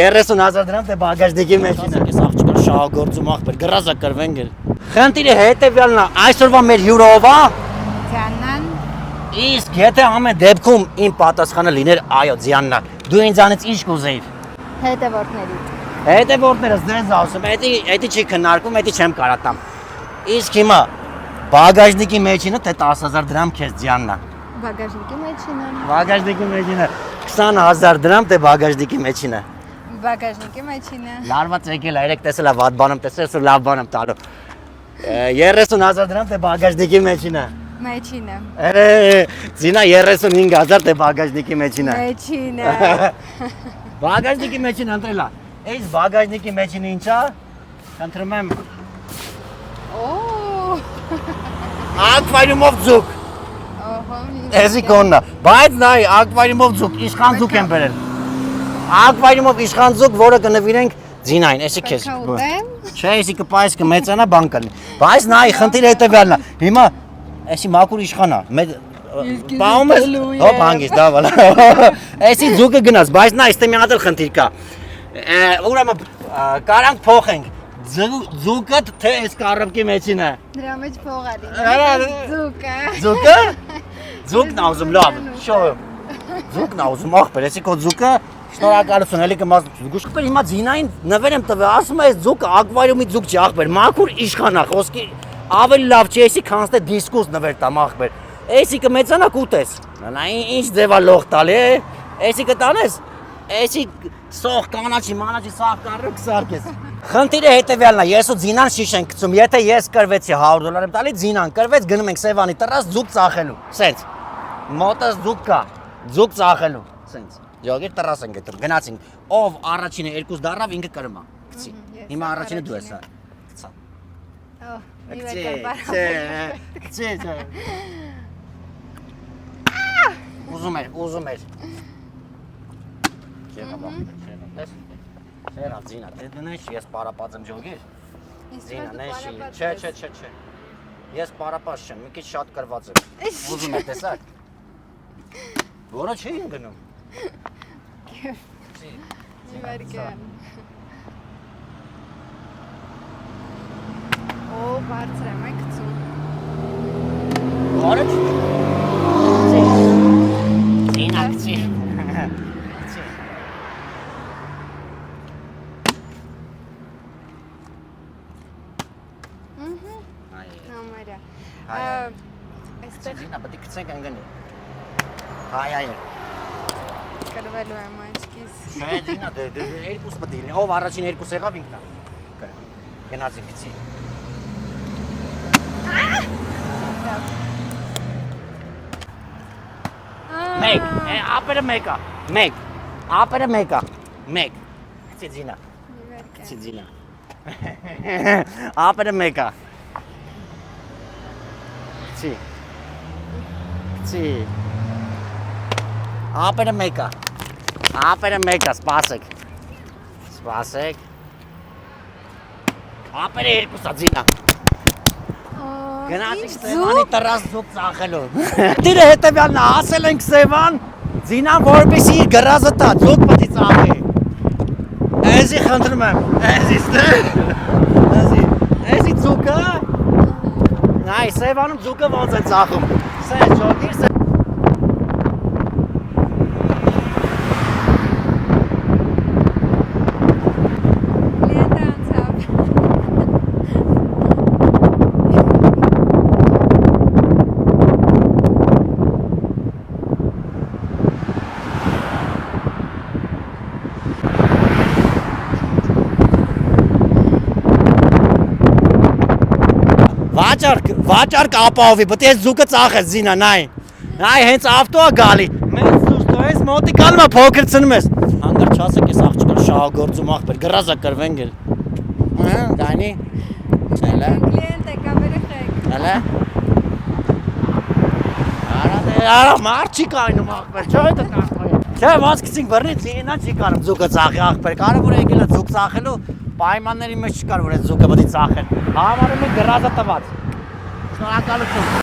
30,000 դրամ թե բագաժնիկի մեջինը։ Ես աղջիկը շահագործում աղբեր, գրազա կրվեն գել։ Խնդիրը հետևյալն է, այսօրվա մեր հյուրովա Ձյաննան։ Իսկ եթե ամեն դեպքում իմ պատասխանը լիներ այո, Ձյաննա, դու ինձանից ինչ կուզեիր։ Հետևորդների։ Հետևորդներս դες ասում, էդի չի քննարկում, էդի չեմ կարա տամ։ Իսկ հիմա բագաժնիկի մեջինը թե 10,000 դրամ քեզ Ձյաննա։ Բագաժնիկի մեջինը։ Բագաժնիկի մեջինը 20,000 դրամ թե բագաժնիկի մեջինը։ Բագաժնիկի մեջինը։ Լարված եկել է, երեք տեսել է վատ բանում, տեսել է լավ բանում տալու։ 30,000 դրամ թե բագաժնիկի մեջինը։ Մեջինը։ Զինա 35,000 թե բագաժնիկի մեջինը։ Մեջինը։ Բագաժնիկի մեջինը ընտրելա։ Այս բագաժնիկի մեջինը ինչա։ Խնդրում եմ Օ։ ակվարիումով ձուկ։ Ահա։ Էսի կոննա, բայց նայ ակվարիումով ձուկ, իշխան ձուկ են բերել։ Ակվարիումով իշխան ձուկ, որը կնվիրենք Ձինային, էսի քեզ։ Չէ, էսի կպայս կմեծանա բան կլինի։ Բայց նայ խնդիրը հետևյալն է։ Հիմա էսի մաքուր իշխան է։ Պահում ես, հոп հանգիստ, դա վալա։ Էսի ձուկը գնաց, բայց նայ, ստե մի հատ էլ խնդիր կա։ Ուրեմն կարանք փոխենք։ Ձուկը թե այս կառավկի մեջինը։ Դրա մեջ փող ա լինի։ Ձուկը։ Ձուկը։ Ձուկն ուզում լավ, շո։ Ձուկն ուզում ախպեր, էսի քո ձուկը շնորհակալություն, էլի կմաս զգուշ։ Հիմա Ձինային նվեր եմ տվել, ասում է այս ձուկը ակվարիումի ձուկ չի ախպեր, մաքուր իշխանա, խոսքի ավելի լավ չի, էսի քան ստե դիսկուս նվեր տամ ախպեր։ Էսի կմեծանա կուտես։ Նա ինչ ձևա լող տալի է, էսի կտանես, էսի սող կանաչի, մանաչի սաղ կարը կսարկես։ Խնդիրը հետևյալն է, ես ու Ձինան շիշ ենք գցում, եթե ես կրվեցի $100 եմ տալի, Ձինան կրվեց, գնում ենք Սևանի տրաս ձուկ ծախելու, սենց, մոտս ձուկ կա, ձուկ ծախելու, սենց, յոգիր տրաս ենք գտում, գնացինք, ով առաջինը երկուս դարավ, ինքը կրմա, կցի, հիմա առաջինը դու ես, կցա, կցի, ուզում էր, Չէ, Զինա, դե նեշի, ես պարապած եմ ջոգիր։ Զինա, նեշի, չէ։ Ես պարապած չեմ, մի քիչ շատ կրված եմ։ Ուզում եք տեսակ։ Որը չէին գնում։ Իվարկե։ Օ, բարձր եմ գցում։ Որը չէ։ Զինա, քցի։ Զինա, պետք է գցենք ընկնի։ Հայ։ Կրվելու եմ աչքիս։ Չէ, Զինա, դե երկուս պետք է լինի, ով առաջին երկուս եղավ ինքն է։ Գնացի գցի։ Մեկ, ապերը մեկա, մեկ, ապերը մեկա, մեկ, գցի Զինա, գցի Զինա, ապերը մեկա, գցի, ապերը մեկա, սպասեք, ապերը երկուսա Զինա, գնացիք Սևանի տրաս ձուկ ծախելու։ Տիրը հետևյալն է, ասել ենք Սևան, Զինան որպեսի իր գրազը տա, ձուկ պետք է ծախի։ Էզի խնդրում եմ, էզի ստե, էզի ձուկը, նայ, Սևանում ձուկը ոնց են ծախում, սենց ջոգիր, Վաճառք ապահովի, պետք է ձուկը ծախես Զինա, նայ հենց ավտոա գալի, մեծ դուստո ես մոտիկալում է փոքրցնում ես, հանգար չասեք ես աղջիկը շահագործում աղբեր, գրազա կրվեն գել, դանի, չելա, Կլիենտ եկա երեխեք, արա մարդ չի կայնում աղբեր, չէ հետը կախվայ, չէ ոնց կցինք բրնի Զինա չի կանում ձուկը ծախի աղբեր, կարևոր է եկել է ձուկ ծախելու, պայմանների մեջ չկար որ այդ ձուկը պետք է ծախեն, համարում է գրազա տված, շնորհակալություն